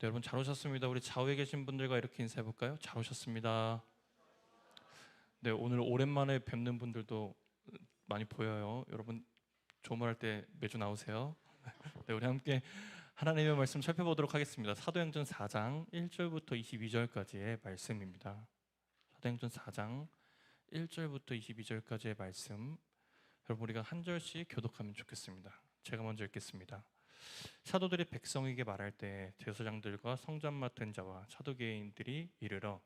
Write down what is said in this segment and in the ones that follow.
네, 여러분 잘 오셨습니다. 우리 좌우에 계신 분들과 이렇게 인사해 볼까요? 잘 오셨습니다. 네, 오늘 오랜만에 뵙는 분들도 많이 보여요. 여러분 조문할 때 매주 나오세요. 네, 우리 함께 하나님의 말씀 살펴보도록 하겠습니다. 사도행전 4장 1절부터 22절까지의 말씀입니다. 사도행전 4장 1절부터 22절까지의 말씀, 여러분 우리가 한 절씩 교독하면 좋겠습니다. 제가 먼저 읽겠습니다. 사도들이 백성에게 말할 때 제사장들과 성전 맡은 자와 사두개인들이 이르러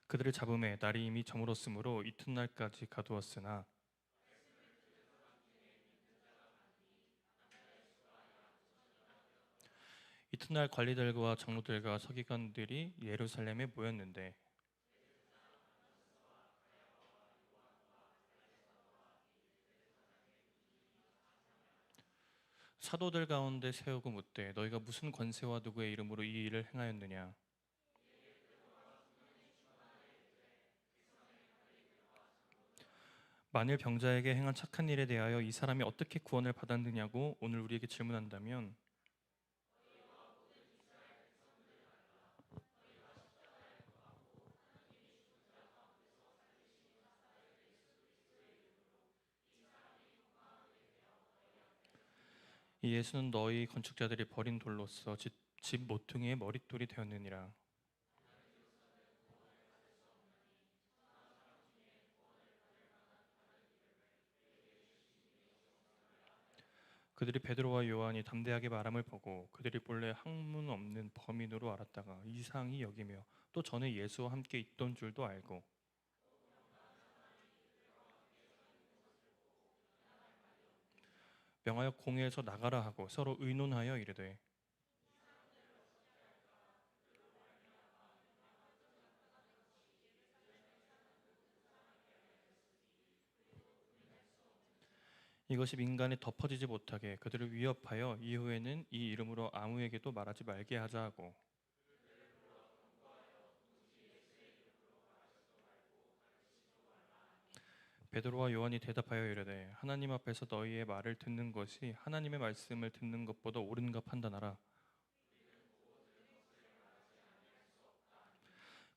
그들을 잡음에 날이 이미 저물었으므로 이튿날까지 가두었으나 이튿날 관리들과 장로들과 서기관들이 예루살렘에 모였는데 사도들 가운데 세우고 묻되 너희가 무슨 권세와 누구의 이름으로 이 일을 행하였느냐. 만일 병자에게 행한 착한 일에 대하여 이 사람이 어떻게 구원을 받았느냐고 오늘 우리에게 질문한다면 이 예수는 너희 건축자들이 버린 돌로서 집 모퉁이의 머릿돌이 되었느니라. 그들이 베드로와 요한이 담대하게 말함을 보고 그들이 본래 학문 없는 범인으로 알았다가 이상히 여기며 또 전에 예수와 함께 있던 줄도 알고 명하여 공회에서 나가라 하고 서로 의논하여 이르되 이것이 민간에 덮어지지 못하게 그들을 위협하여 이후에는 이 이름으로 아무에게도 말하지 말게 하자 하고 베드로와 요한이 대답하여 이르되 하나님 앞에서 너희의 말을 듣는 것이 하나님의 말씀을 듣는 것보다 옳은가 판단하라.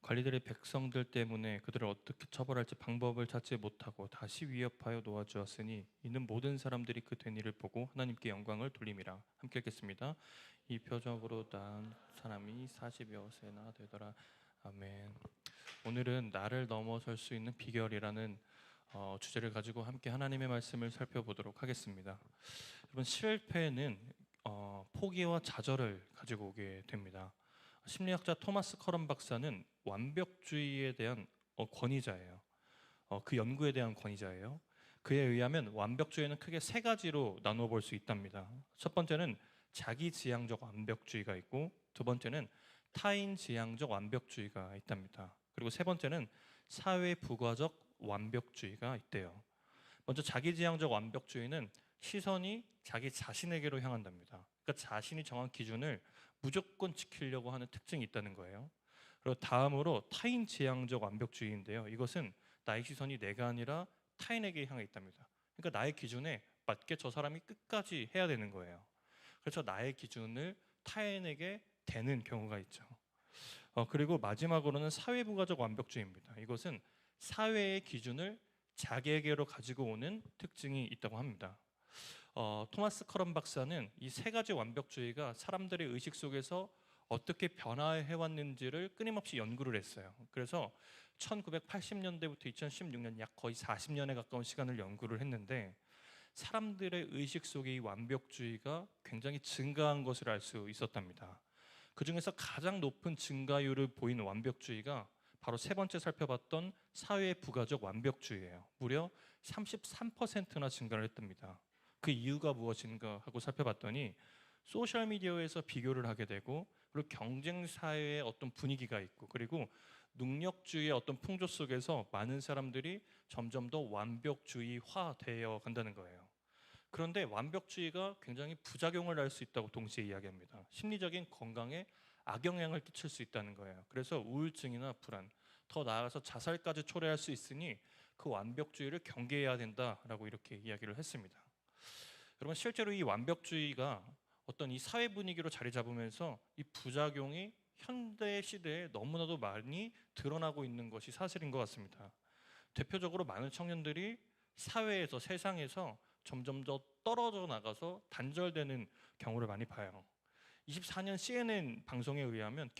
관리들의 백성들 때문에 그들을 어떻게 처벌할지 방법을 찾지 못하고 다시 위협하여 놓아주었으니 이는 모든 사람들이 그 된 일을 보고 하나님께 영광을 돌림이라. 함께 읽겠습니다. 이 표적으로 난 사람이 40여 세나 되더라. 아멘. 오늘은 나를 넘어설 수 있는 비결이라는 주제를 가지고 함께 하나님의 말씀을 살펴보도록 하겠습니다. 여러분, 실패는 포기와 좌절을 가지고 오게 됩니다. 심리학자 토마스 커런 박사는 완벽주의에 대한 권위자예요. 그 연구에 대한 권위자예요. 그에 의하면 완벽주의는 크게 세 가지로 나누어 볼 수 있답니다. 첫 번째는 자기지향적 완벽주의가 있고, 두 번째는 타인지향적 완벽주의가 있답니다. 그리고 세 번째는 사회부가적 완벽주의가 있대요. 먼저 자기지향적 완벽주의는 시선이 자기 자신에게로 향한답니다. 그러니까 자신이 정한 기준을 무조건 지키려고 하는 특징이 있다는 거예요. 그리고 다음으로 타인지향적 완벽주의인데요. 이것은 나의 시선이 내가 아니라 타인에게 향해 있답니다. 그러니까 나의 기준에 맞게 저 사람이 끝까지 해야 되는 거예요. 그래서 나의 기준을 타인에게 대는 경우가 있죠. 그리고 마지막으로는 사회부가적 완벽주의입니다. 이것은 사회의 기준을 자기에게로 가지고 오는 특징이 있다고 합니다. 토마스 커런 박사는 이 세 가지 완벽주의가 사람들의 의식 속에서 어떻게 변화해 왔는지를 끊임없이 연구를 했어요. 그래서 1980년대부터 2016년 약 거의 40년에 가까운 시간을 연구를 했는데 사람들의 의식 속에 이 완벽주의가 굉장히 증가한 것을 알 수 있었답니다. 그 중에서 가장 높은 증가율을 보이는 완벽주의가 바로 세 번째 살펴봤던 사회 부가적 완벽주의예요. 무려 33%나 증가를 했답니다. 그 이유가 무엇인가 하고 살펴봤더니 소셜미디어에서 비교를 하게 되고, 그리고 경쟁 사회의 어떤 분위기가 있고, 그리고 능력주의의 어떤 풍조 속에서 많은 사람들이 점점 더 완벽주의화 되어 간다는 거예요. 그런데 완벽주의가 굉장히 부작용을 할 수 있다고 동시에 이야기합니다. 심리적인 건강에 악영향을 끼칠 수 있다는 거예요. 그래서 우울증이나 불안, 더 나아가서 자살까지 초래할 수 있으니 그 완벽주의를 경계해야 된다라고 이렇게 이야기를 했습니다. 여러분 실제로 이 완벽주의가 어떤 이 사회 분위기로 자리 잡으면서 이 부작용이 현대 시대에 너무나도 많이 드러나고 있는 것이 사실인 것 같습니다. 대표적으로 많은 청년들이 사회에서 세상에서 점점 더 떨어져 나가서 단절되는 경우를 많이 봐요. 24년 CNN 방송에 의하면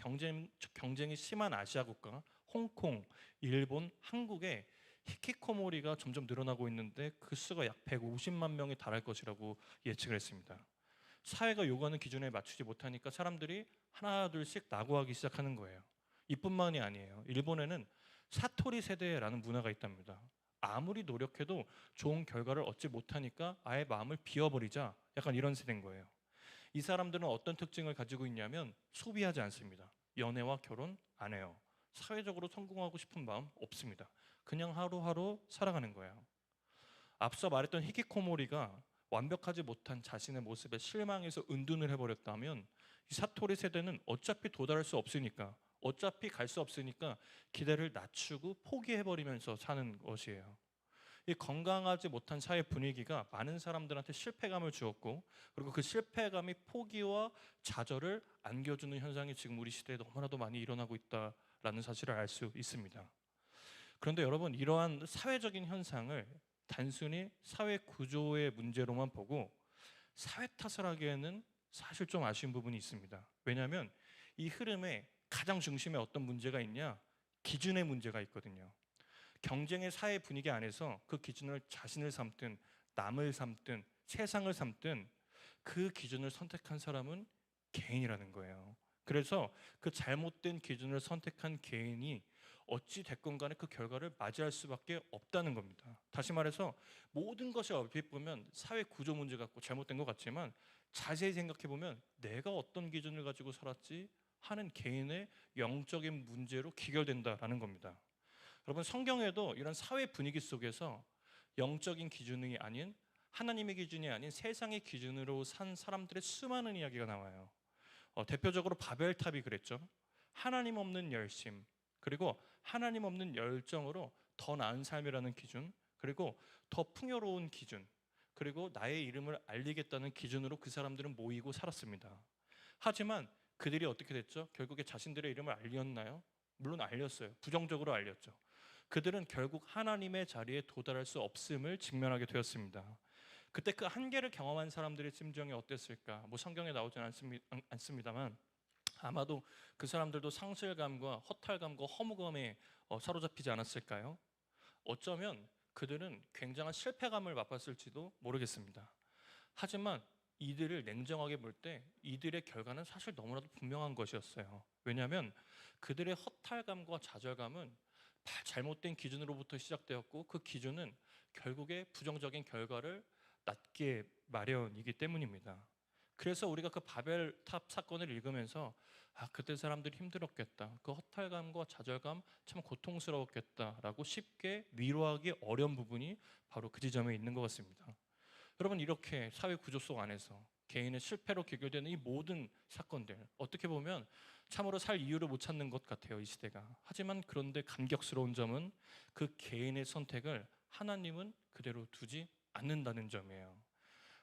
경쟁이 심한 아시아 국가, 홍콩, 일본, 한국에 히키코모리가 점점 늘어나고 있는데 그 수가 약 150만 명에 달할 것이라고 예측을 했습니다. 사회가 요구하는 기준에 맞추지 못하니까 사람들이 하나 둘씩 낙오하기 시작하는 거예요. 이뿐만이 아니에요. 일본에는 사토리 세대라는 문화가 있답니다. 아무리 노력해도 좋은 결과를 얻지 못하니까 아예 마음을 비워버리자, 약간 이런 세대인 거예요. 이 사람들은 어떤 특징을 가지고 있냐면 소비하지 않습니다. 연애와 결혼 안 해요. 사회적으로 성공하고 싶은 마음 없습니다. 그냥 하루하루 살아가는 거예요. 앞서 말했던 히키코모리가 완벽하지 못한 자신의 모습에 실망해서 은둔을 해버렸다면 이 사토리 세대는 어차피 도달할 수 없으니까, 어차피 갈 수 없으니까 기대를 낮추고 포기해버리면서 사는 것이에요. 이 건강하지 못한 사회 분위기가 많은 사람들한테 실패감을 주었고, 그리고 그 실패감이 포기와 좌절을 안겨주는 현상이 지금 우리 시대에 너무나도 많이 일어나고 있다라는 사실을 알 수 있습니다. 그런데 여러분, 이러한 사회적인 현상을 단순히 사회 구조의 문제로만 보고 사회 탓을 하기에는 사실 좀 아쉬운 부분이 있습니다. 왜냐하면 이 흐름의 가장 중심에 어떤 문제가 있냐? 기준의 문제가 있거든요. 경쟁의 사회 분위기 안에서 그 기준을 자신을 삼든 남을 삼든 세상을 삼든 그 기준을 선택한 사람은 개인이라는 거예요. 그래서 그 잘못된 기준을 선택한 개인이 어찌 됐건 간에 그 결과를 맞이할 수밖에 없다는 겁니다. 다시 말해서 모든 것이 얼핏 보면 사회 구조 문제 같고 잘못된 것 같지만 자세히 생각해 보면 내가 어떤 기준을 가지고 살았지 하는 개인의 영적인 문제로 귀결된다라는 겁니다. 여러분 성경에도 이런 사회 분위기 속에서 영적인 기준이 아닌 하나님의 기준이 아닌 세상의 기준으로 산 사람들의 수많은 이야기가 나와요. 대표적으로 바벨탑이 그랬죠. 하나님 없는 열심, 그리고 하나님 없는 열정으로 더 나은 삶이라는 기준, 그리고 더 풍요로운 기준, 그리고 나의 이름을 알리겠다는 기준으로 그 사람들은 모이고 살았습니다. 하지만 그들이 어떻게 됐죠? 결국에 자신들의 이름을 알렸나요? 물론 알렸어요. 부정적으로 알렸죠. 그들은 결국 하나님의 자리에 도달할 수 없음을 직면하게 되었습니다. 그때 그 한계를 경험한 사람들의 심정이 어땠을까? 뭐 성경에 나오지는 않습니다만 아마도 그 사람들도 상실감과 허탈감과 허무감에 사로잡히지 않았을까요? 어쩌면 그들은 굉장한 실패감을 맛봤을지도 모르겠습니다. 하지만 이들을 냉정하게 볼 때 이들의 결과는 사실 너무나도 분명한 것이었어요. 왜냐하면 그들의 허탈감과 좌절감은 잘못된 기준으로부터 시작되었고 그 기준은 결국에 부정적인 결과를 낳게 마련이기 때문입니다. 그래서 우리가 그 바벨탑 사건을 읽으면서 그때 사람들이 힘들었겠다, 그 허탈감과 좌절감 참 고통스러웠겠다라고 쉽게 위로하기 어려운 부분이 바로 그 지점에 있는 것 같습니다. 여러분 이렇게 사회 구조 속 안에서 개인의 실패로 귀결되는 이 모든 사건들, 어떻게 보면 참으로 살 이유를 못 찾는 것 같아요, 이 시대가. 하지만 그런데 감격스러운 점은 그 개인의 선택을 하나님은 그대로 두지 않는다는 점이에요.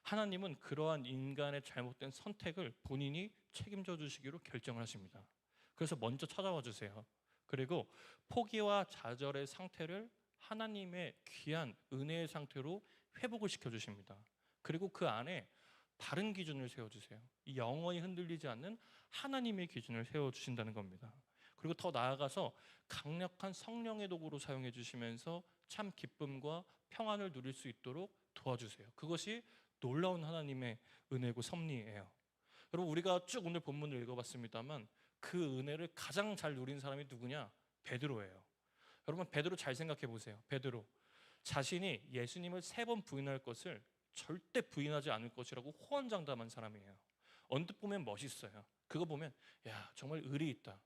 하나님은 그러한 인간의 잘못된 선택을 본인이 책임져 주시기로 결정을 하십니다. 그래서 먼저 찾아와 주세요. 그리고 포기와 좌절의 상태를 하나님의 귀한 은혜의 상태로 회복을 시켜 주십니다. 그리고 그 안에 바른 기준을 세워 주세요. 이 영원히 흔들리지 않는 하나님의 기준을 세워 주신다는 겁니다. 그리고 더 나아가서 강력한 성령의 도구로 사용해 주시면서 참 기쁨과 평안을 누릴 수 있도록 도와주세요. 그것이 놀라운 하나님의 은혜고 섭리예요. 여러분 우리가 쭉 오늘 본문을 읽어봤습니다만 그 은혜를 가장 잘 누린 사람이 누구냐? 베드로예요. 여러분 베드로 잘 생각해 보세요. 베드로 자신이 예수님을 3번 부인할 것을 절대 부인하지 않을 것이라고 호언장담한 사람이에요. 언뜻 보면 멋있어요. 그거 보면 야 정말 의리 있다.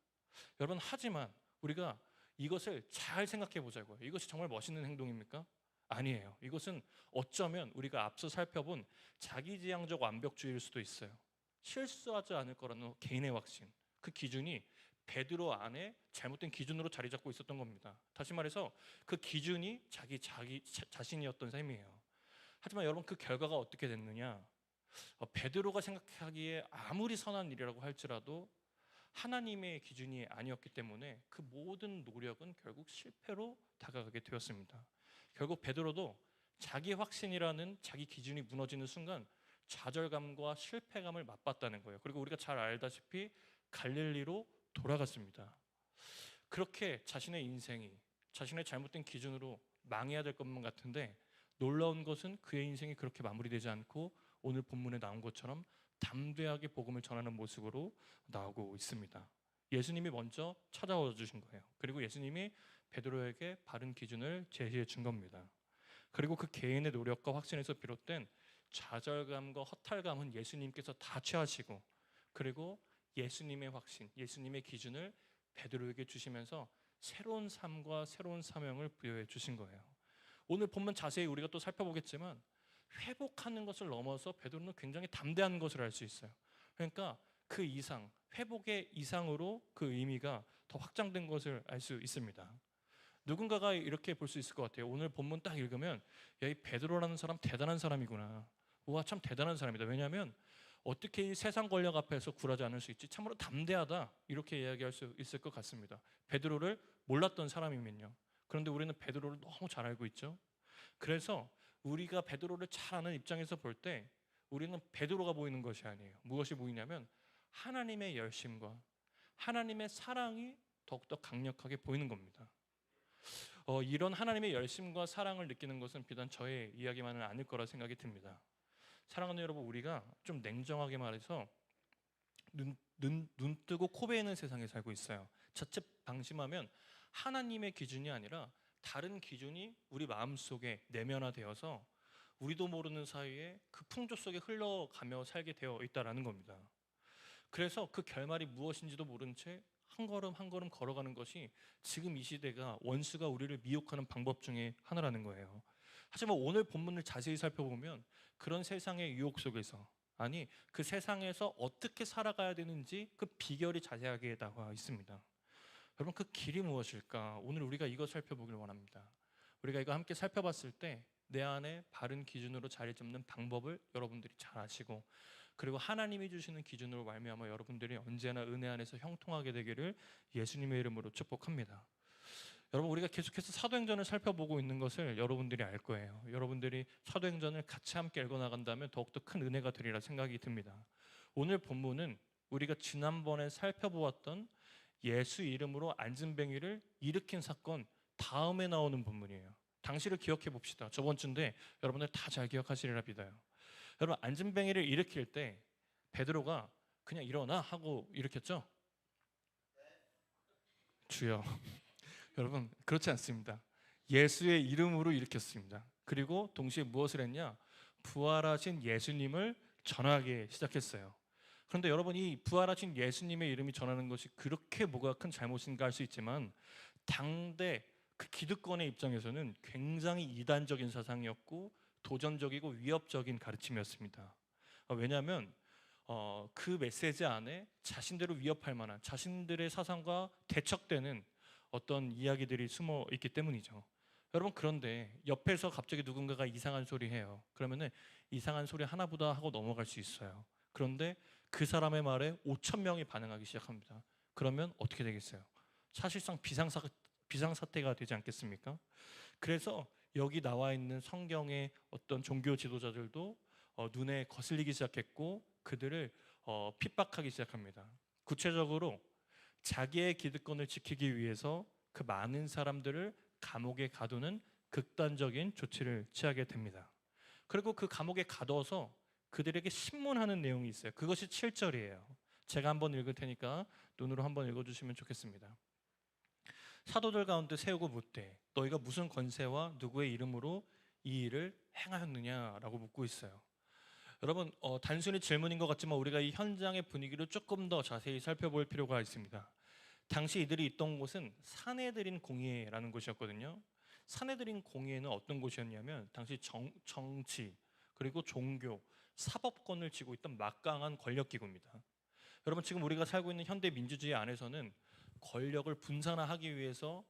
여러분 하지만 우리가 이것을 잘 생각해 보자고요. 이것이 정말 멋있는 행동입니까? 아니에요. 이것은 어쩌면 우리가 앞서 살펴본 자기지향적 완벽주의일 수도 있어요. 실수하지 않을 거라는 개인의 확신. 그 기준이 베드로 안에 잘못된 기준으로 자리 잡고 있었던 겁니다. 다시 말해서 그 기준이 자신이었던 셈이에요. 하지만 여러분 그 결과가 어떻게 됐느냐? 베드로가 생각하기에 아무리 선한 일이라고 할지라도 하나님의 기준이 아니었기 때문에 그 모든 노력은 결국 실패로 다가가게 되었습니다. 결국 베드로도 자기 확신이라는 자기 기준이 무너지는 순간 좌절감과 실패감을 맛봤다는 거예요. 그리고 우리가 잘 알다시피 갈릴리로 돌아갔습니다. 그렇게 자신의 인생이 자신의 잘못된 기준으로 망해야 될 것만 같은데 놀라운 것은 그의 인생이 그렇게 마무리되지 않고 오늘 본문에 나온 것처럼 담대하게 복음을 전하는 모습으로 나오고 있습니다. 예수님이 먼저 찾아와 주신 거예요. 그리고 예수님이 베드로에게 바른 기준을 제시해 준 겁니다. 그리고 그 개인의 노력과 확신에서 비롯된 좌절감과 허탈감은 예수님께서 다 취하시고, 그리고 예수님의 확신, 예수님의 기준을 베드로에게 주시면서 새로운 삶과 새로운 사명을 부여해 주신 거예요. 오늘 본문 자세히 우리가 또 살펴보겠지만 회복하는 것을 넘어서 베드로는 굉장히 담대한 것을 알 수 있어요. 그러니까 그 이상, 회복의 이상으로 그 의미가 더 확장된 것을 알 수 있습니다. 누군가가 이렇게 볼 수 있을 것 같아요. 오늘 본문 딱 읽으면 야, 이 베드로라는 사람 대단한 사람이구나. 우와, 참 대단한 사람이다. 왜냐하면 어떻게 이 세상 권력 앞에서 굴하지 않을 수 있지? 참으로 담대하다. 이렇게 이야기할 수 있을 것 같습니다. 베드로를 몰랐던 사람이면요. 그런데 우리는 베드로를 너무 잘 알고 있죠. 그래서 우리가 베드로를 잘 아는 입장에서 볼 때 우리는 베드로가 보이는 것이 아니에요. 무엇이 보이냐면 하나님의 열심과 하나님의 사랑이 더욱더 강력하게 보이는 겁니다. 이런 하나님의 열심과 사랑을 느끼는 것은 비단 저의 이야기만은 아닐 거라 생각이 듭니다. 사랑하는 여러분, 우리가 좀 냉정하게 말해서 눈 뜨고 코 베이는 세상에 살고 있어요. 자칫 방심하면 하나님의 기준이 아니라 다른 기준이 우리 마음속에 내면화되어서 우리도 모르는 사이에 그 풍조 속에 흘러가며 살게 되어 있다라는 겁니다. 그래서 그 결말이 무엇인지도 모른 채 한 걸음 한 걸음 걸어가는 것이 지금 이 시대가 원수가 우리를 미혹하는 방법 중에 하나라는 거예요. 하지만 오늘 본문을 자세히 살펴보면 그런 세상의 유혹 속에서, 아니 그 세상에서 어떻게 살아가야 되는지 그 비결이 자세하게 나와 있습니다. 여러분, 그 길이 무엇일까? 오늘 우리가 이거 살펴보길 원합니다. 우리가 이거 함께 살펴봤을 때 내 안에 바른 기준으로 자리 잡는 방법을 여러분들이 잘 아시고, 그리고 하나님이 주시는 기준으로 말미암아 여러분들이 언제나 은혜 안에서 형통하게 되기를 예수님의 이름으로 축복합니다. 여러분, 우리가 계속해서 사도행전을 살펴보고 있는 것을 여러분들이 알 거예요. 여러분들이 사도행전을 같이 함께 읽어나간다면 더욱더 큰 은혜가 되리라 생각이 듭니다. 오늘 본문은 우리가 지난번에 살펴보았던 예수 이름으로 안진뱅이를 일으킨 사건 다음에 나오는 본문이에요. 당시를 기억해 봅시다. 저번 주인데 여러분들 다 잘 기억하시리라 믿어요. 여러분, 안진뱅이를 일으킬 때 베드로가 그냥 일어나 하고 일으켰죠? 주여. 여러분, 그렇지 않습니다. 예수의 이름으로 일으켰습니다. 그리고 동시에 무엇을 했냐? 부활하신 예수님을 전하기 시작했어요. 그런데 여러분, 이 부활하신 예수님의 이름이 전하는 것이 그렇게 뭐가 큰 잘못인가 할 수 있지만 당대 그 기득권의 입장에서는 굉장히 이단적인 사상이었고 도전적이고 위협적인 가르침이었습니다. 왜냐하면 그 메시지 안에 자신들을 위협할 만한, 자신들의 사상과 대척되는 어떤 이야기들이 숨어 있기 때문이죠. 여러분, 그런데 옆에서 갑자기 누군가가 이상한 소리 해요. 그러면은 이상한 소리 하나보다 하고 넘어갈 수 있어요. 그런데 그 사람의 말에 5천 명이 반응하기 시작합니다. 그러면 어떻게 되겠어요? 사실상 비상사태가 되지 않겠습니까? 그래서 여기 나와 있는 성경의 어떤 종교 지도자들도 눈에 거슬리기 시작했고 그들을 핍박하기 시작합니다. 구체적으로 자기의 기득권을 지키기 위해서 그 많은 사람들을 감옥에 가두는 극단적인 조치를 취하게 됩니다. 그리고 그 감옥에 가둬서 그들에게 신문하는 내용이 있어요. 그것이 7절이에요. 제가 한번 읽을 테니까 눈으로 한번 읽어주시면 좋겠습니다. 사도들 가운데 세우고 묻되 너희가 무슨 권세와 누구의 이름으로 이 일을 행하였느냐라고 묻고 있어요. 여러분, 단순히 질문인 것 같지만 우리가 이 현장의 분위기를 조금 더 자세히 살펴볼 필요가 있습니다. 당시 이들이 있던 곳은 사내들인 공회라는 곳이었거든요. 사내들인 공회는 어떤 곳이었냐면 당시 정치 그리고 종교, 사법권을 쥐고 있던 막강한 권력기구입니다. 여러분, 지금 우리가 살고 있는 현대 민주주의 안에서는 권력을 분산화하기 위해서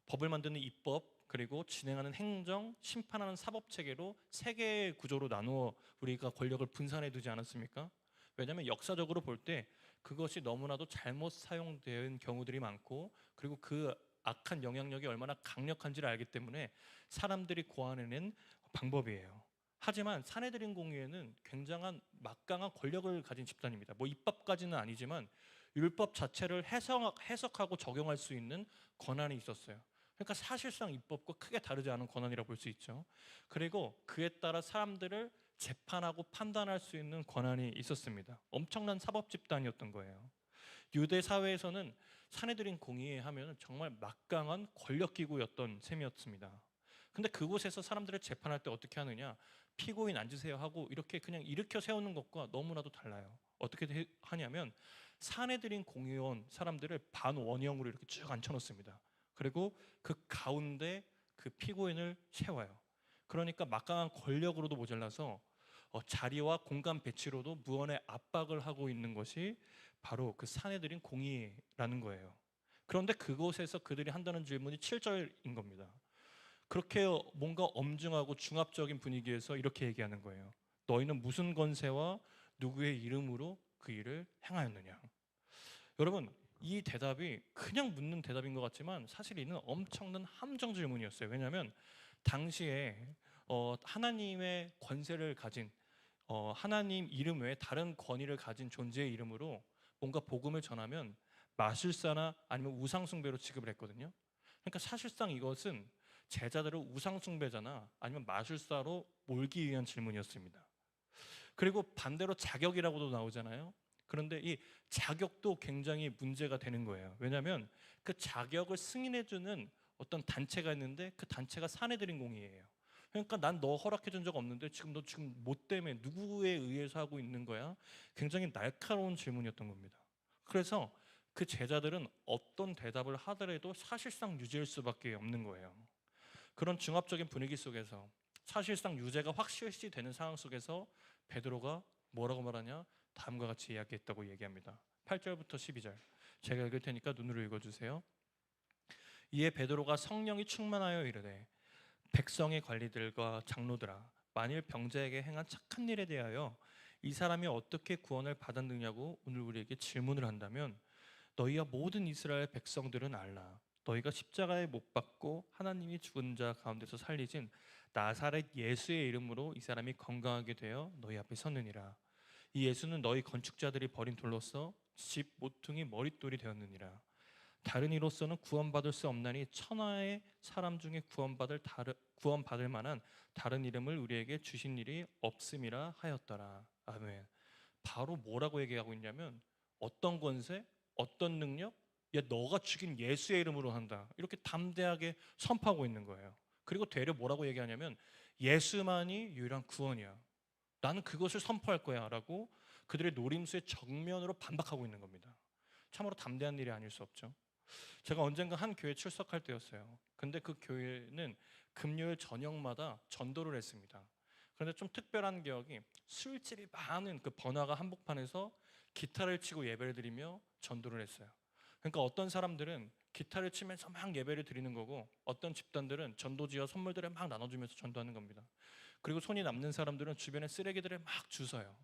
법을 만드는 입법, 그리고 진행하는 행정, 심판하는 사법 체계로 세 개의 구조로 나누어 우리가 권력을 분산해 두지 않았습니까? 왜냐하면 역사적으로 볼 때 그것이 너무나도 잘못 사용된 경우들이 많고, 그리고 그 악한 영향력이 얼마나 강력한지를 알기 때문에 사람들이 고안해낸 방법이에요. 하지만 사내들인 공의회는 굉장한 막강한 권력을 가진 집단입니다. 뭐 입법까지는 아니지만 율법 자체를 해석하고 적용할 수 있는 권한이 있었어요. 그러니까 사실상 입법과 크게 다르지 않은 권한이라고 볼 수 있죠. 그리고 그에 따라 사람들을 재판하고 판단할 수 있는 권한이 있었습니다. 엄청난 사법 집단이었던 거예요. 유대 사회에서는 사내들인 공의회 하면 정말 막강한 권력 기구였던 셈이었습니다. 근데 그곳에서 사람들을 재판할 때 어떻게 하느냐? 피고인 앉으세요 하고 이렇게 그냥 일으켜 세우는 것과 너무나도 달라요. 어떻게 하냐면 사내들인 공의원 사람들을 반원형으로 이렇게 쭉 앉혀놓습니다. 그리고 그 가운데 그 피고인을 세워요. 그러니까 막강한 권력으로도 모자라서 자리와 공간 배치로도 무언의 압박을 하고 있는 것이 바로 그 사내들인 공의라는 거예요. 그런데 그곳에서 그들이 한다는 질문이 7절인 겁니다. 그렇게 뭔가 엄중하고 중압적인 분위기에서 이렇게 얘기하는 거예요. 너희는 무슨 권세와 누구의 이름으로 그 일을 행하였느냐? 여러분, 이 대답이 그냥 묻는 대답인 것 같지만 사실 이는 엄청난 함정 질문이었어요. 왜냐하면 당시에 하나님의 권세를 가진 하나님 이름 외에 다른 권위를 가진 존재의 이름으로 뭔가 복음을 전하면 마술사나 아니면 우상숭배로 취급을 했거든요. 그러니까 사실상 이것은 제자들을 우상숭배자나 아니면 마술사로 몰기 위한 질문이었습니다. 그리고 반대로 자격이라고도 나오잖아요. 그런데 이 자격도 굉장히 문제가 되는 거예요. 왜냐하면 그 자격을 승인해주는 어떤 단체가 있는데 그 단체가 사내들인 공의예요. 그러니까 난 너 허락해 준 적 없는데 지금 너 지금 뭐 때문에 누구에 의해서 하고 있는 거야? 굉장히 날카로운 질문이었던 겁니다. 그래서 그 제자들은 어떤 대답을 하더라도 사실상 유죄일 수밖에 없는 거예요. 그런 중압적인 분위기 속에서 사실상 유죄가 확실시 되는 상황 속에서 베드로가 뭐라고 말하냐? 다음과 같이 이야기했다고 얘기합니다. 8절부터 12절 제가 읽을 테니까 눈으로 읽어주세요. 이에 베드로가 성령이 충만하여 이르되 백성의 관리들과 장로들아, 만일 병자에게 행한 착한 일에 대하여 이 사람이 어떻게 구원을 받았느냐고 오늘 우리에게 질문을 한다면 너희와 모든 이스라엘 백성들은 알라. 너희가 십자가에 못 박고 하나님이 죽은 자 가운데서 살리신 나사렛 예수의 이름으로 이 사람이 건강하게 되어 너희 앞에 섰느니라. 이 예수는 너희 건축자들이 버린 돌로서 집 모퉁이 머릿돌이 되었느니라. 다른 이로서는 구원받을 수 없나니 천하의 사람 중에 구원받을 만한 다른 이름을 우리에게 주신 일이 없음이라 하였더라. 아멘. 바로 뭐라고 얘기하고 있냐면 어떤 권세, 어떤 능력, 야 너가 죽인 예수의 이름으로 한다. 이렇게 담대하게 선포하고 있는 거예요. 그리고 되려 뭐라고 얘기하냐면 예수만이 유일한 구원이야. 나는 그것을 선포할 거야 라고 그들의 노림수의 정면으로 반박하고 있는 겁니다. 참으로 담대한 일이 아닐 수 없죠. 제가 언젠가 한 교회 출석할 때였어요. 근데 그 교회는 금요일 저녁마다 전도를 했습니다. 그런데 좀 특별한 기억이 술집이 많은 그 번화가 한복판에서 기타를 치고 예배를 드리며 전도를 했어요. 그러니까 어떤 사람들은 기타를 치면서 막 예배를 드리는 거고 어떤 집단들은 전도지와 선물들을 막 나눠주면서 전도하는 겁니다. 그리고 손이 남는 사람들은 주변에 쓰레기들을 막 주워요.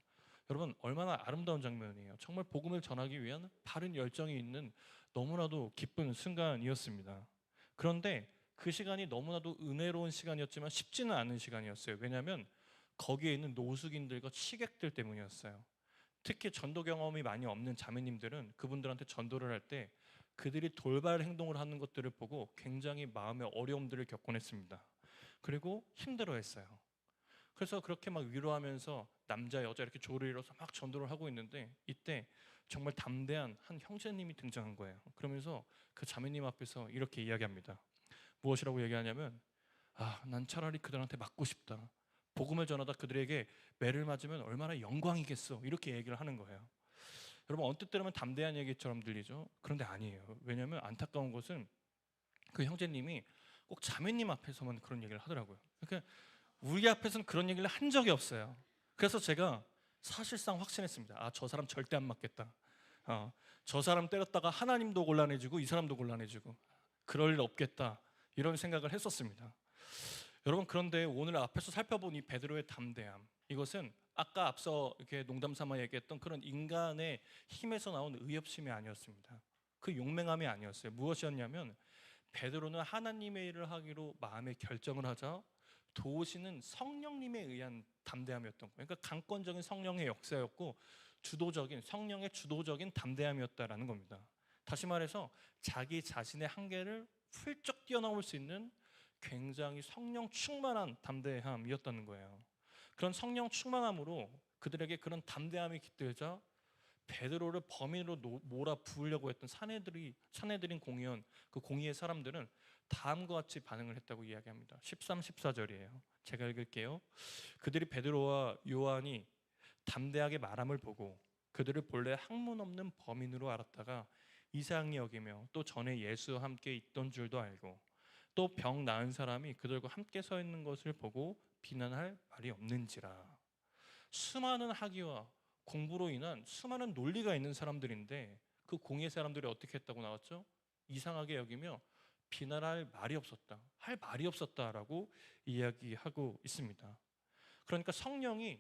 여러분 얼마나 아름다운 장면이에요. 정말 복음을 전하기 위한 바른 열정이 있는 너무나도 기쁜 순간이었습니다. 그런데 그 시간이 너무나도 은혜로운 시간이었지만 쉽지는 않은 시간이었어요. 왜냐하면 거기에 있는 노숙인들과 취객들 때문이었어요. 특히 전도 경험이 많이 없는 자매님들은 그분들한테 전도를 할 때 그들이 돌발 행동을 하는 것들을 보고 굉장히 마음의 어려움들을 겪곤 했습니다. 그리고 힘들어했어요. 그래서 그렇게 막 위로하면서 남자 여자 이렇게 조를 이뤄서 막 전도를 하고 있는데 이때 정말 담대한 한 형제님이 등장한 거예요. 그러면서 그 자매님 앞에서 이렇게 이야기합니다. 무엇이라고 얘기하냐면 난 차라리 그들한테 맞고 싶다. 복음을 전하다 그들에게 매를 맞으면 얼마나 영광이겠어. 이렇게 얘기를 하는 거예요. 여러분 언뜻 들으면 담대한 얘기처럼 들리죠? 그런데 아니에요. 왜냐하면 안타까운 것은 그 형제님이 꼭 자매님 앞에서만 그런 얘기를 하더라고요. 그러니까 우리 앞에서는 그런 얘기를 한 적이 없어요. 그래서 제가 사실상 확신했습니다. 저 사람 절대 안 맞겠다. 저 사람 때렸다가 하나님도 곤란해지고 이 사람도 곤란해지고 그럴 일 없겠다. 이런 생각을 했었습니다. 여러분, 그런데 오늘 앞에서 살펴본 이 베드로의 담대함, 이것은 아까 앞서 이렇게 농담삼아 얘기했던 그런 인간의 힘에서 나온 의협심이 아니었습니다. 그 용맹함이 아니었어요. 무엇이었냐면 베드로는 하나님의 일을 하기로 마음의 결정을 하자 도우시는 성령님에 의한 담대함이었던 거예요. 그러니까 강권적인 성령의 역사였고 주도적인 성령의 주도적인 담대함이었다라는 겁니다. 다시 말해서 자기 자신의 한계를 훌쩍 뛰어넘을 수 있는 굉장히 성령 충만한 담대함이었다는 거예요. 그런 성령 충만함으로 그들에게 그런 담대함이 깃들자 베드로를 범인으로 몰아 부으려고 했던 사내들인 공의원, 그 공의의 사람들은 다음과 같이 반응을 했다고 이야기합니다. 13, 14절이에요. 제가 읽을게요. 그들이 베드로와 요한이 담대하게 말함을 보고 그들을 본래 학문 없는 범인으로 알았다가 이상히 여기며 또 전에 예수와 함께 있던 줄도 알고 또 병 나은 사람이 그들과 함께 서 있는 것을 보고 비난할 말이 없는지라. 수많은 학위와 공부로 인한 수많은 논리가 있는 사람들인데 그 공예 사람들이 어떻게 했다고 나왔죠? 이상하게 여기며 비난할 말이 없었다, 할 말이 없었다라고 이야기하고 있습니다. 그러니까 성령이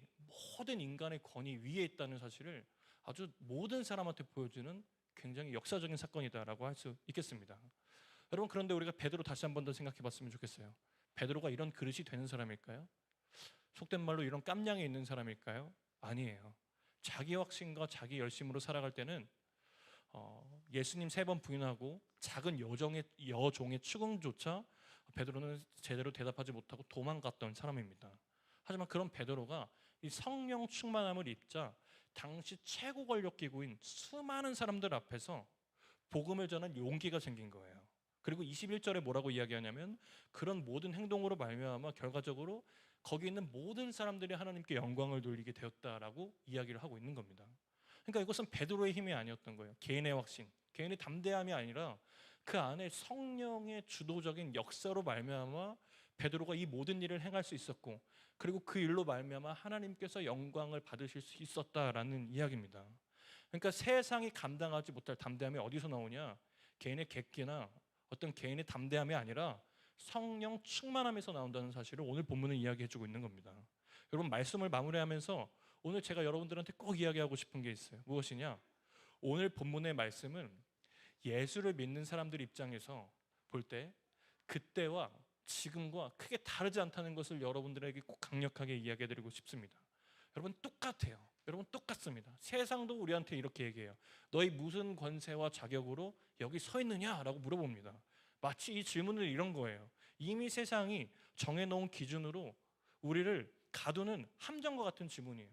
모든 인간의 권위 위에 있다는 사실을 아주 모든 사람한테 보여주는 굉장히 역사적인 사건이다라고 할 수 있겠습니다. 여러분, 그런데 우리가 베드로 다시 한 번 더 생각해 봤으면 좋겠어요. 베드로가 이런 그릇이 되는 사람일까요? 속된 말로 이런 깜냥에 있는 사람일까요? 아니에요. 자기 확신과 자기 열심으로 살아갈 때는 예수님 3번 부인하고 작은 여종의 추궁조차 베드로는 제대로 대답하지 못하고 도망갔던 사람입니다. 하지만 그런 베드로가 이 성령 충만함을 입자 당시 최고 권력 기구인 수많은 사람들 앞에서 복음을 전한 용기가 생긴 거예요. 그리고 21절에 뭐라고 이야기하냐면 그런 모든 행동으로 말미암아 결과적으로 거기 있는 모든 사람들이 하나님께 영광을 돌리게 되었다라고 이야기를 하고 있는 겁니다. 그러니까 이것은 베드로의 힘이 아니었던 거예요. 개인의 확신, 개인의 담대함이 아니라 그 안에 성령의 주도적인 역사로 말미암아 베드로가 이 모든 일을 행할 수 있었고 그리고 그 일로 말미암아 하나님께서 영광을 받으실 수 있었다라는 이야기입니다. 그러니까 세상이 감당하지 못할 담대함이 어디서 나오냐? 개인의 객기나 어떤 개인의 담대함이 아니라 성령 충만함에서 나온다는 사실을 오늘 본문은 이야기해주고 있는 겁니다. 여러분, 말씀을 마무리하면서 오늘 제가 여러분들한테 꼭 이야기하고 싶은 게 있어요. 무엇이냐? 오늘 본문의 말씀은 예수를 믿는 사람들 입장에서 볼 때 그때와 지금과 크게 다르지 않다는 것을 여러분들에게 꼭 강력하게 이야기해드리고 싶습니다. 여러분, 똑같아요. 여러분, 똑같습니다. 세상도 우리한테 이렇게 얘기해요. 너희 무슨 권세와 자격으로 여기 서 있느냐라고 물어봅니다. 마치 이 질문을 이런 거예요. 이미 세상이 정해놓은 기준으로 우리를 가두는 함정과 같은 질문이에요.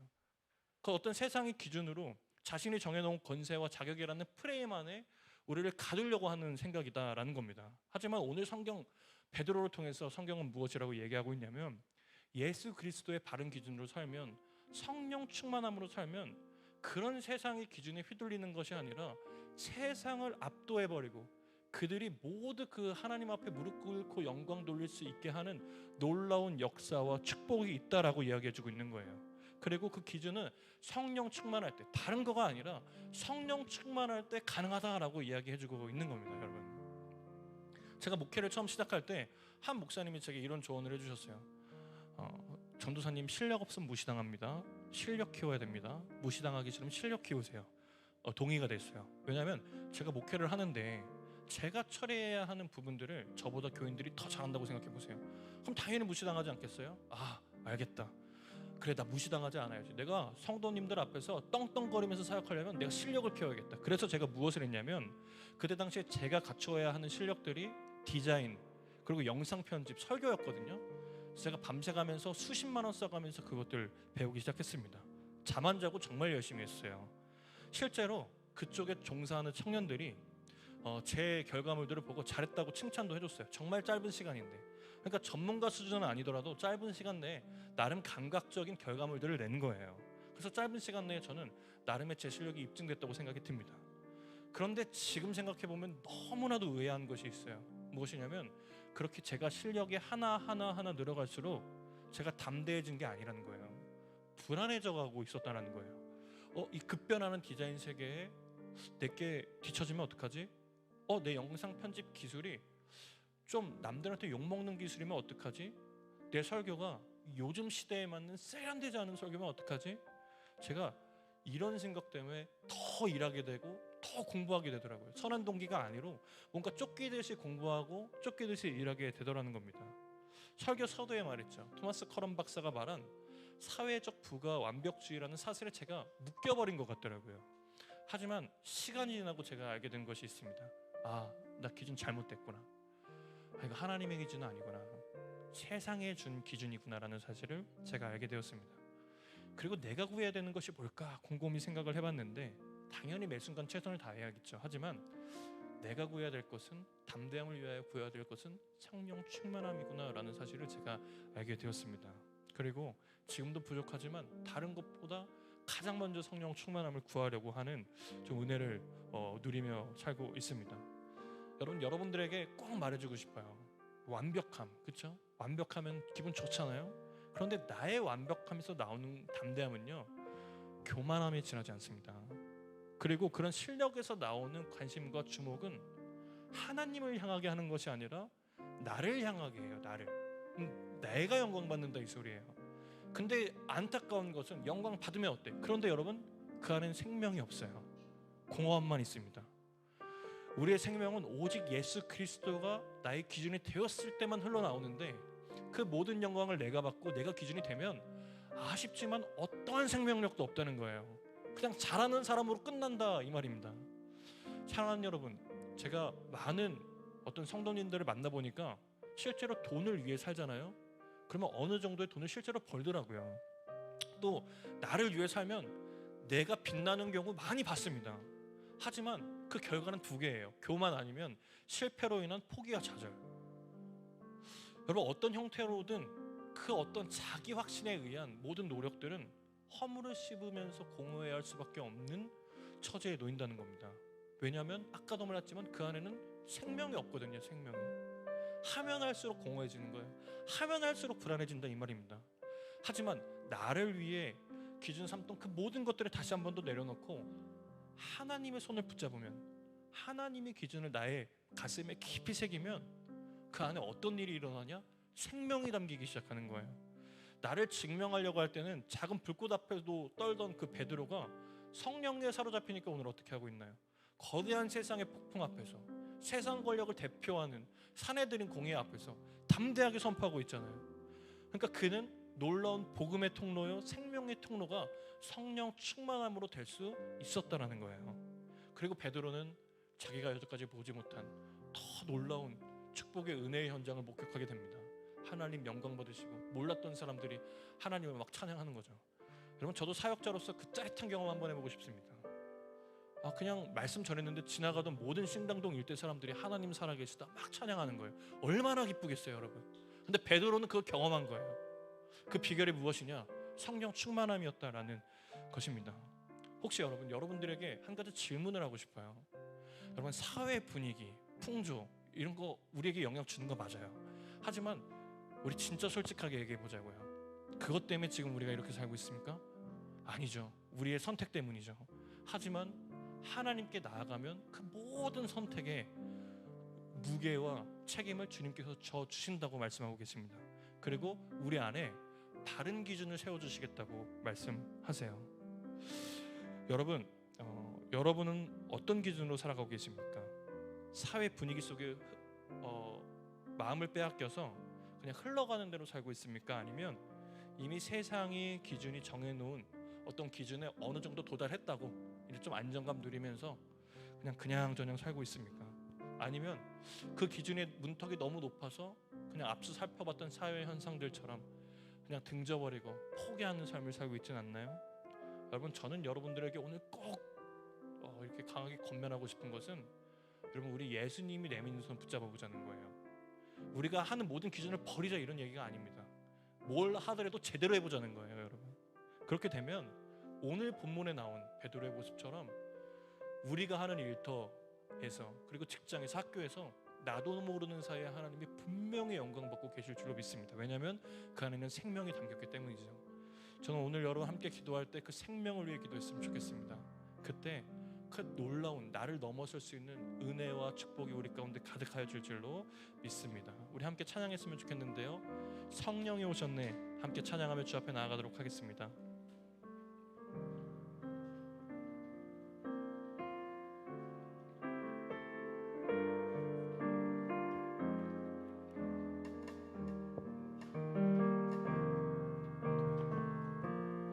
그 어떤 세상의 기준으로 자신이 정해놓은 권세와 자격이라는 프레임 안에 우리를 가두려고 하는 생각이다라는 겁니다. 하지만 오늘 성경 베드로를 통해서 성경은 무엇이라고 얘기하고 있냐면 예수 그리스도의 바른 기준으로 살면 성령 충만함으로 살면 그런 세상의 기준에 휘둘리는 것이 아니라 세상을 압도해버리고 그들이 모두 그 하나님 앞에 무릎 꿇고 영광 돌릴 수 있게 하는 놀라운 역사와 축복이 있다라고 이야기해주고 있는 거예요. 그리고 그 기준은 성령 충만할 때, 다른 거가 아니라 성령 충만할 때 가능하다라고 이야기해주고 있는 겁니다. 여러분, 제가 목회를 처음 시작할 때 한 목사님이 제게 이런 조언을 해주셨어요. 전도사님, 실력 없으면 무시당합니다. 실력 키워야 됩니다. 무시당하기 싫으면 실력 키우세요. 동의가 됐어요. 왜냐하면 제가 목회를 하는데 제가 처리해야 하는 부분들을 저보다 교인들이 더 잘한다고 생각해 보세요. 그럼 당연히 무시당하지 않겠어요? 아, 알겠다. 그래, 나 무시당하지 않아야지. 내가 성도님들 앞에서 떵떵거리면서 사역하려면 내가 실력을 키워야겠다. 그래서 제가 무엇을 했냐면 그때 당시에 제가 갖추어야 하는 실력들이 디자인 그리고 영상 편집, 설교였거든요. 제가 밤새 가면서 수십만 원 써가면서 그것들 배우기 시작했습니다. 잠 안 자고 정말 열심히 했어요. 실제로 그쪽에 종사하는 청년들이 제 결과물들을 보고 잘했다고 칭찬도 해줬어요. 정말 짧은 시간인데. 그러니까 전문가 수준은 아니더라도 짧은 시간 내에 나름 감각적인 결과물들을 낸 거예요. 그래서 짧은 시간 내에 저는 나름의 제 실력이 입증됐다고 생각이 듭니다. 그런데 지금 생각해보면 너무나도 의아한 것이 있어요. 무엇이냐면 그렇게 제가 실력이 하나하나 늘어갈수록 제가 담대해진 게 아니라는 거예요. 불안해져 가고 있었다는 거예요. 이 급변하는 디자인 세계에 내게 뒤처지면 어떡하지? 내 영상 편집 기술이 좀 남들한테 욕먹는 기술이면 어떡하지? 내 설교가 요즘 시대에 맞는 세련되지 않은 설교면 어떡하지? 제가 이런 생각 때문에 더 일하게 되고 더 공부하게 되더라고요. 선한 동기가 아니로 뭔가 쫓기듯이 공부하고 쫓기듯이 일하게 되더라는 겁니다. 설교 서두에 말했죠. 토마스 커런 박사가 말한 사회적 부가 완벽주의라는 사실에 제가 묶여버린 것 같더라고요. 하지만 시간이 지나고 제가 알게 된 것이 있습니다. 아, 나 기준 잘못됐구나. 아, 이거 하나님의 기준은 아니구나. 세상에 준 기준이구나라는 사실을 제가 알게 되었습니다. 그리고 내가 구해야 되는 것이 뭘까 곰곰이 생각을 해봤는데 당연히 매 순간 최선을 다해야겠죠. 하지만 내가 구해야 될 것은 담대함을 위하여 구해야 될 것은 성령 충만함이구나라는 사실을 제가 알게 되었습니다. 그리고 지금도 부족하지만 다른 것보다 가장 먼저 성령 충만함을 구하려고 하는 좀 은혜를 누리며 살고 있습니다. 여러분들에게 꼭 말해주고 싶어요. 완벽함, 그렇죠? 완벽하면 기분 좋잖아요. 그런데 나의 완벽함에서 나오는 담대함은요, 교만함에 지나지 않습니다. 그리고 그런 실력에서 나오는 관심과 주목은 하나님을 향하게 하는 것이 아니라 나를 향하게 해요. 나를. 내가 영광 받는다 이 소리예요. 근데 안타까운 것은 영광 받으면 어때? 그런데 여러분, 그 안에는 생명이 없어요. 공허함만 있습니다. 우리의 생명은 오직 예수 그리스도가 나의 기준이 되었을 때만 흘러나오는데 그 모든 영광을 내가 받고 내가 기준이 되면 아쉽지만 어떠한 생명력도 없다는 거예요. 그냥 잘하는 사람으로 끝난다 이 말입니다. 사랑하는 여러분, 제가 많은 어떤 성도님들을 만나보니까 실제로 돈을 위해 살잖아요. 그러면 어느 정도의 돈을 실제로 벌더라고요. 또 나를 위해 살면 내가 빛나는 경우 많이 봤습니다. 하지만 그 결과는 두 개예요. 교만 아니면 실패로 인한 포기와 좌절. 여러분, 어떤 형태로든 그 어떤 자기 확신에 의한 모든 노력들은 허물을 씹으면서 공허해야 할 수밖에 없는 처지에 놓인다는 겁니다. 왜냐하면 아까도 말했지만 그 안에는 생명이 없거든요. 생명이. 하면 할수록 공허해지는 거예요. 하면 할수록 불안해진다 이 말입니다. 하지만 나를 위해 기준 삼던 그 모든 것들을 다시 한 번 더 내려놓고 하나님의 손을 붙잡으면, 하나님의 기준을 나의 가슴에 깊이 새기면 그 안에 어떤 일이 일어나냐? 생명이 담기기 시작하는 거예요. 나를 증명하려고 할 때는 작은 불꽃 앞에도 떨던 그 베드로가 성령에 사로잡히니까 오늘 어떻게 하고 있나요? 거대한 세상의 폭풍 앞에서, 세상 권력을 대표하는 사내들인 공의 앞에서 담대하게 선포하고 있잖아요. 그러니까 그는 놀라운 복음의 통로요, 생명의 통로가 성령 충만함으로 될 수 있었다라는 거예요. 그리고 베드로는 자기가 여태까지 보지 못한 더 놀라운 축복의 은혜의 현장을 목격하게 됩니다. 하나님 영광 받으시고 몰랐던 사람들이 하나님을 막 찬양하는 거죠. 여러분, 저도 사역자로서 그 짜릿한 경험 한번 해보고 싶습니다. 그냥 말씀 전했는데 지나가던 모든 신당동 일대 사람들이 하나님 살아계시다 막 찬양하는 거예요. 얼마나 기쁘겠어요, 여러분. 근데 베드로는 그걸 경험한 거예요. 그 비결이 무엇이냐? 성령 충만함이었다라는 것입니다. 혹시 여러분들에게 한 가지 질문을 하고 싶어요. 여러분, 사회 분위기, 풍조 이런 거 우리에게 영향 주는 거 맞아요. 하지만 우리 진짜 솔직하게 얘기해 보자고요. 그것 때문에 지금 우리가 이렇게 살고 있습니까? 아니죠. 우리의 선택 때문이죠. 하지만 하나님께 나아가면 그 모든 선택에 무게와 책임을 주님께서 져 주신다고 말씀하고 계십니다. 그리고 우리 안에 다른 기준을 세워주시겠다고 말씀하세요. 여러분, 여러분은 어떤 기준으로 살아가고 계십니까? 사회 분위기 속에 마음을 빼앗겨서 그냥 흘러가는 대로 살고 있습니까? 아니면 이미 세상이 기준이 정해놓은 어떤 기준에 어느 정도 도달했다고 이제 좀 안정감 누리면서 그냥 살고 있습니까? 아니면 그 기준의 문턱이 너무 높아서 그냥 앞서 살펴봤던 사회 현상들처럼 그냥 등져버리고 포기하는 삶을 살고 있지는 않나요? 여러분, 저는 여러분들에게 오늘 꼭 이렇게 강하게 권면하고 싶은 것은, 여러분, 우리 예수님이 내미는 손 붙잡아 보자는 거예요. 우리가 하는 모든 기준을 버리자 이런 얘기가 아닙니다. 뭘 하더라도 제대로 해보자는 거예요, 여러분. 그렇게 되면 오늘 본문에 나온 베드로의 모습처럼 우리가 하는 일터에서, 그리고 직장에서, 학교에서 나도 모르는 사이에 하나님이 분명히 영광 받고 계실 줄로 믿습니다. 왜냐하면 그 안에는 생명이 담겼기 때문이죠. 저는 오늘 여러분 함께 기도할 때 그 생명을 위해 기도했으면 좋겠습니다. 그때 그 놀라운 나를 넘어설 수 있는 은혜와 축복이 우리 가운데 가득하여 줄 줄로 믿습니다. 우리 함께 찬양했으면 좋겠는데요. 성령이 오셨네. 함께 찬양하며 주 앞에 나아가도록 하겠습니다.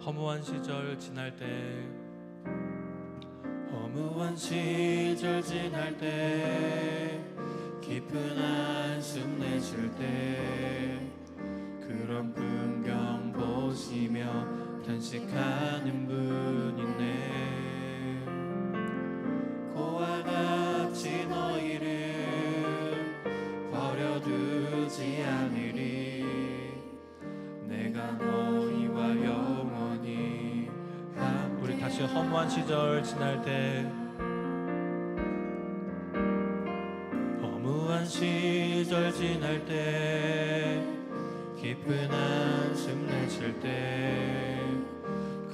허무한 시절 지날 때, 허무한 시절 지날 때, 깊은 한숨 내쉴 때, 그런 풍경 보시며 탄식하는 분 있네. 고와 같이 너희를 버려두지 않으리. 내가 너희와 영원히 함께. 우리 다시 허무한 시절 지날 때, 허무한 시절 지날 때, 깊은 한숨 내쉴 때,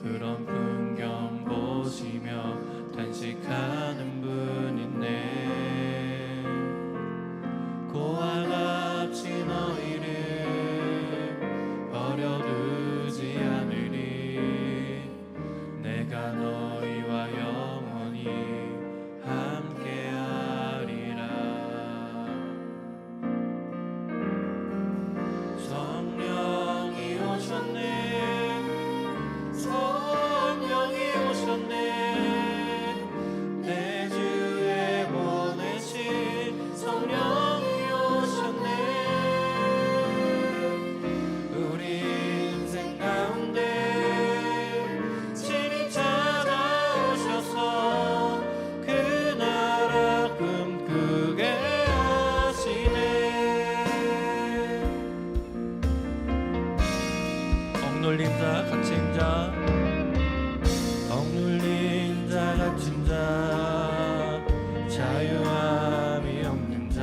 그런 풍경 보시며 탄식하는 분 있네. 고와 같이 너희를 버려두지 않으리. 내가 너희와 영원히 함께하리라. 성령이 오셨네. 성령이 오셨네. 내 주에 보내신 성령이 오셨네. 우리 인생 가운데 친히 찾아오셔서 그 나라 꿈꾸게 하시네. 억눌린 자 갇힌 자, 억눌린 자 갇힌 자, 자유함이 없는 자,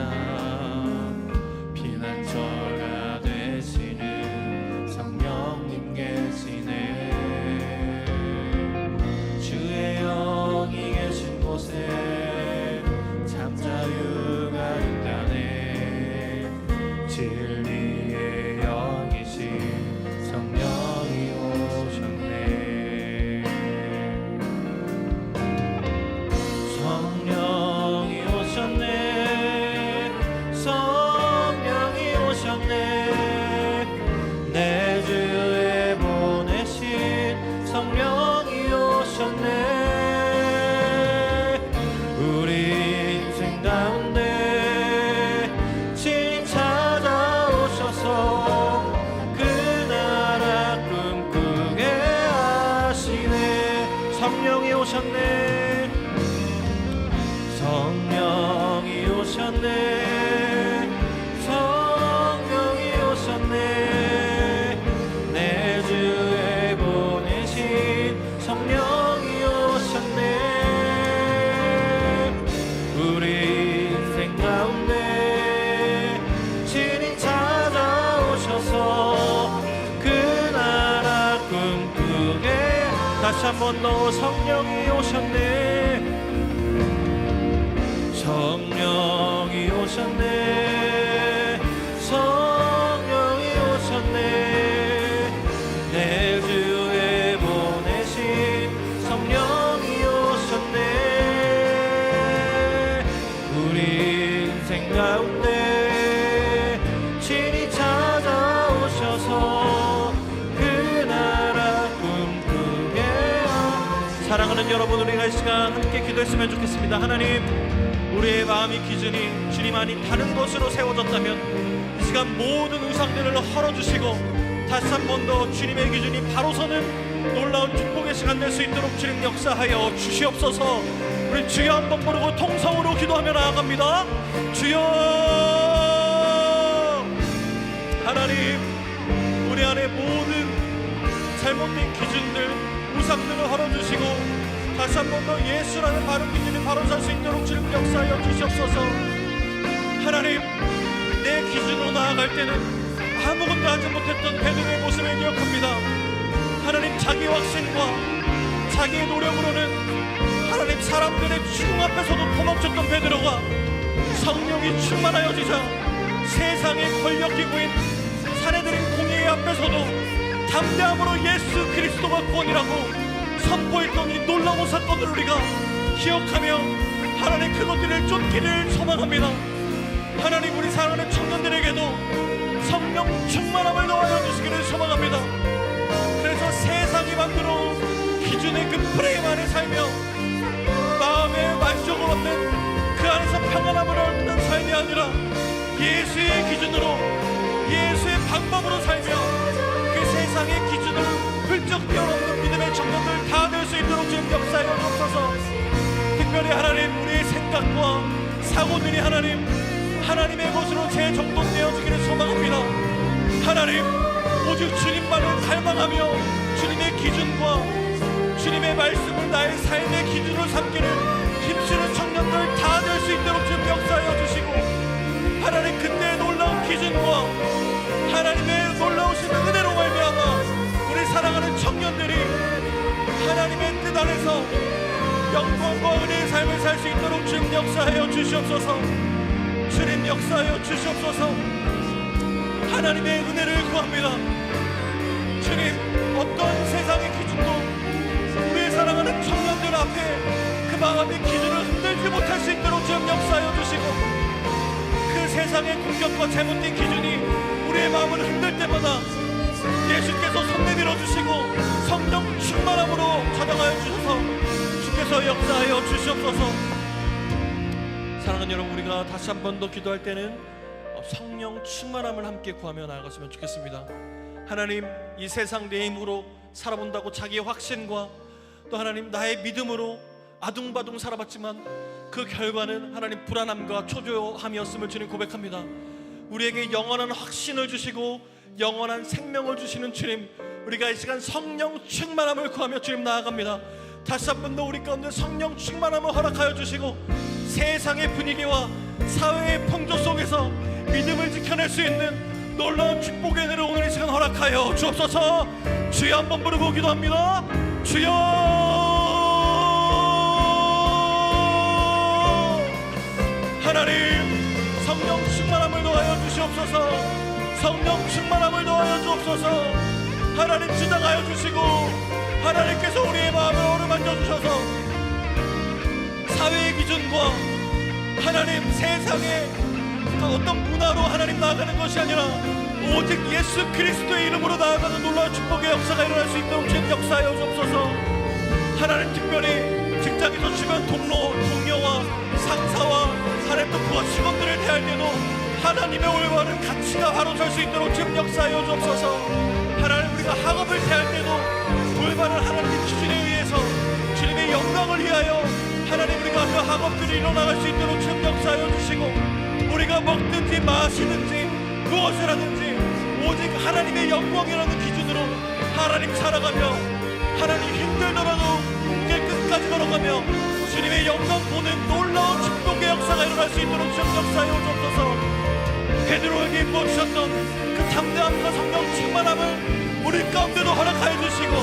피난처가 되시는 성령님 계시네. 주의 영이 계신 곳에 참 자유가 있다네. 진리의 영이신 성령이 오셨네. 성령이 오셨네. 성령이 오셨네. 내 주에 보내신 성령이 오셨네. 우리 인생 가운데 친히 찾아오셔서 그 나라 꿈꾸게 하시네. 성령이 오셨네. 성령이 오셨네. 성령이 오셨네. 내 주에 보내신 성령이 오셨네. 우리 인생 가운데 친히 찾아오셔서 그 나라 꿈꾸게. 다시 한 번 더 성령이 오셨네. 성령이 오셨네. 성령이 오셨네. 내 주에 보내신 성령이 오셨네. 우리 인생 가운데 친히 찾아오셔서 그 나라 꿈꾸게. 사랑하는 여러분, 우리가 이 시간 함께 기도했으면 좋겠습니다. 하나님, 우리의 마음이 기준이 주님 아닌 다른 것으로 세워졌다면 이 시간 모든 의상들을 헐어주시고 다시 한 번 더 주님의 기준이 바로 서는 놀라운 축복의 시간 될 수 있도록 주님 역사하여 주시옵소서. 우리 주여 한 번 부르고 통성으로 기도하며 나아갑니다. 주여. 하나님, 우리 안에 모든 잘못된 기준들, 우상들을 헐어주시고 다시 한 번 더 예수라는 바른 기준이 바로 설 수 있도록 주님 역사하여 주시옵소서. 하나님, 내 기준으로 나아갈 때는 아무것도 하지 못했던 베드로의 모습을 기억합니다. 하나님, 자기 확신과 자기의 노력으로는 하나님 사람들의 추궁 앞에서도 도망쳤던 베드로가 성령이 충만하여지자 세상의 권력기구인 사내들인 공의 앞에서도 담대함으로 예수 그리스도가 구원이라고 선포했던 이 놀라운 사건을 우리가 기억하며 하나님 그것들을 쫓기를 소망합니다. 하나님 우리 사랑하는 청년들에게도 성령 충만함을 더하여 주시기를 소망합니다. 그래서 세상이 만들어 기준의 그 프레임 안에 살며 마음의 만족을 얻는 그 안에서 평안함을 얻는 삶이 아니라 예수의 기준으로 예수의 방법으로 살며 그 세상의 기준을 훌쩍 뛰어넘는 믿음의 청년들 다 될 수 있도록 지금 역사에 주옵소서. 특별히 하나님 우리의 생각과 사고들이 하나님의 것으로 재정돈되어지기를 소망합니다. 하나님 오직 주님만을 갈망하며 주님의 기준과 주님의 말씀을 나의 삶의 기준으로 삼기를 힘쓰는 청년들 다 될 수 있도록 지금 역사하여 주시고 하나님 그때의 놀라운 기준과 하나님의 놀라우신 은혜로 말미암아 우리 사랑하는 청년들이 하나님의 뜻 안에서 영광과 은혜의 삶을 살 수 있도록 주님 역사하여 주시옵소서. 주님 역사하여 주시옵소서. 하나님의 은혜를 구합니다. 주님 어떤 세상의 기준도 우리의 사랑하는 청년들 앞에 그 마음의 기준을 흔들지 못할 수 있도록 주님 역사하여 주시고 그 세상의 공격과 잘못된 기준이 우리의 마음을 흔들 때마다 예수께서 손 내밀어 주시고 성령 충만함으로 찾아가여 주셔서 주께서 역사하여 주시옵소서. 사랑하는 여러분 우리가 다시 한 번 더 기도할 때는 성령 충만함을 함께 구하며 나아갔으면 좋겠습니다. 하나님 이 세상 내 힘으로 살아본다고 자기의 확신과 또 하나님 나의 믿음으로 아둥바둥 살아봤지만 그 결과는 하나님 불안함과 초조함이었음을 주님 고백합니다. 우리에게 영원한 확신을 주시고 영원한 생명을 주시는 주님 우리가 이 시간 성령 충만함을 구하며 주님 나아갑니다. 다시 한 번 더 우리 가운데 성령 충만함을 허락하여 주시고 세상의 분위기와 사회의 풍조 속에서 믿음을 지켜낼 수 있는 놀라운 축복의 은혜를 오늘 이 시간 허락하여 주옵소서. 주여 한번 부르고 기도합니다. 주여 하나님 성령 충만함을 더하여 주시옵소서. 성령 충만함을 더하여 주옵소서. 하나님 지나가여 주시고 하나님께서 우리의 마음을 어루만져 주셔서 사회의 기준과 하나님 세상의 어떤 문화로 하나님 나아가는 것이 아니라 오직 예수 그리스도의 이름으로 나아가는 놀라운 축복의 역사가 일어날 수 있도록 주님 역사하여 주옵소서. 하나님 특별히 직장에서 주변 동료와 상사와 하나님 또 부하 직원들을 대할 때도 하나님의 올바른 가치가 바로 설 수 있도록 주님 역사하여 주옵소서. 하나님 우리가 학업을 대할 때도 올바른 하나님의 기준에 의해서 주님의 영광을 위하여 하나님 우리가 그 학업들이 일어나갈 수 있도록 주님 역사하여 주시고 우리가 먹든지 마시든지 무엇을 하든지 오직 하나님의 영광이라는 기준으로 하나님 살아가며 하나님 힘들더라도 길 끝까지 걸어가며 주님의 영광 보는 놀라운 축복의 역사가 일어날 수 있도록 주님 역사하여 주옵소서. 베드로에게 부어주셨던 그 담대함과 성령 충만함을 우리 가운데도 허락하여 주시고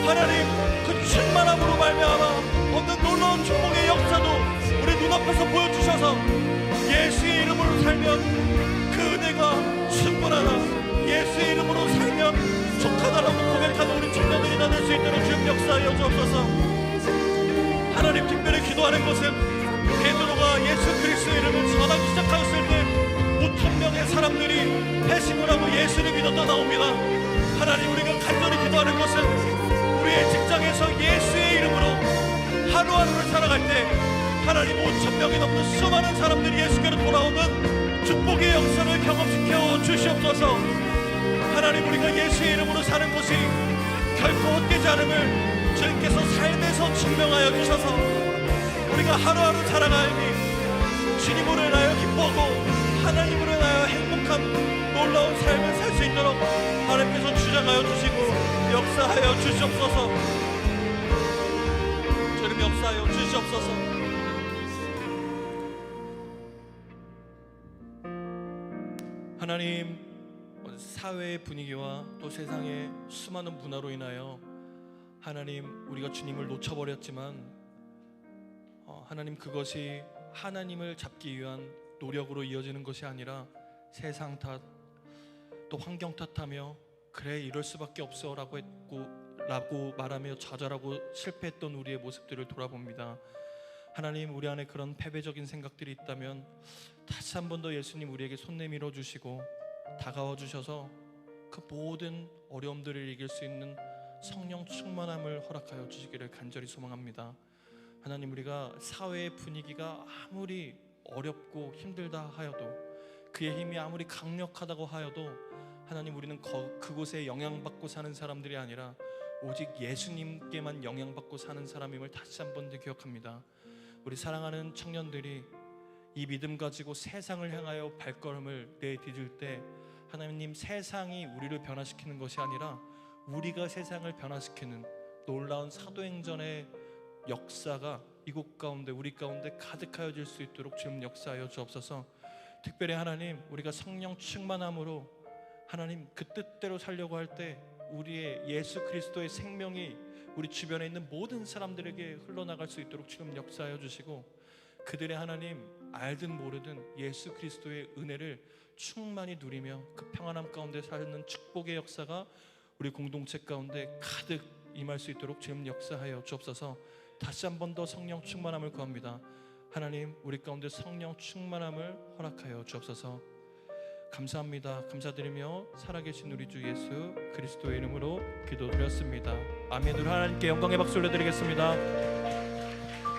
하나님 그 충만함으로 말미암아 어떤 놀라운 축복의 역사도 우리 눈앞에서 보여주셔서 예수의 이름으로 살면 그 은혜가 충분하다 예수의 이름으로 살면 족하다라고 고백하는 우리 청년들이 다 될 수 있도록 주님 역사하여 주옵소서. 하나님 특별히 기도하는 것은 베드로가 예수 그리스도의 이름을 전하기 시작하였을 때 5,000명의 사람들이 회심을 하고 예수를 믿어 떠나옵니다. 하나님 우리가 간절히 기도하는 것은 우리의 직장에서 예수의 이름으로 하루하루를 살아갈 때 하나님 5,000명이 넘는 수많은 사람들이 예수께로 돌아오는 축복의 역사를 경험시켜 주시옵소서. 하나님 우리가 예수의 이름으로 사는 것이 결코 헛되지 않음을 주님께서 삶에서 증명하여 주셔서 우리가 하루하루 살아가니 주님으로 인하여 기뻐하고 하나님으로 인하여 행복한 놀라운 삶을 살 수 있도록 하나님께서 주장하여 주시고 역사하여 주시옵소서. 주님 역사하여 주시옵소서. 하나님 사회의 분위기와 또 세상의 수많은 문화로 인하여 하나님, 우리가 주님을 놓쳐버렸지만 하나님, 그것이 하나님을 잡기 위한 노력으로 이어지는 것이 아니라 세상 탓, 또 환경 탓하며 그래 이럴 수밖에 없어 라고 말하며 좌절하고 실패했던 우리의 모습들을 돌아봅니다. 하나님, 우리 안에 그런 패배적인 생각들이 있다면 다시 한 번 더 예수님 우리에게 손 내밀어 주시고 다가와 주셔서 그 모든 어려움들을 이길 수 있는 성령 충만함을 허락하여 주시기를 간절히 소망합니다. 하나님, 우리가 사회의 분위기가 아무리 어렵고 힘들다 하여도, 그의 힘이 아무리 강력하다고 하여도 하나님, 우리는 그곳에 영향받고 사는 사람들이 아니라 오직 예수님께만 영향받고 사는 사람임을 다시 한 번 더 기억합니다. 우리 사랑하는 청년들이 이 믿음 가지고 세상을 향하여 발걸음을 내디딜 때 하나님, 세상이 우리를 변화시키는 것이 아니라 우리가 세상을 변화시키는 놀라운 사도행전의 역사가 이곳 가운데, 우리 가운데 가득하여질 수 있도록 주님 역사하여 주옵소서. 특별히 하나님, 우리가 성령 충만함으로 하나님 그 뜻대로 살려고 할 때 우리의 예수 그리스도의 생명이 우리 주변에 있는 모든 사람들에게 흘러나갈 수 있도록 주님 역사하여 주시고, 그들의 하나님 알든 모르든 예수 그리스도의 은혜를 충만히 누리며 그 평안함 가운데 사는 축복의 역사가 우리 공동체 가운데 가득 임할 수 있도록 주님 역사하여 주옵소서. 다시 한 번 더 성령 충만함을 구합니다. 하나님, 우리 가운데 성령 충만함을 허락하여 주옵소서. 감사합니다. 감사드리며 살아계신 우리 주 예수 그리스도의 이름으로 기도드렸습니다. 아멘. 우리 하나님께 영광의 박수 올려드리겠습니다.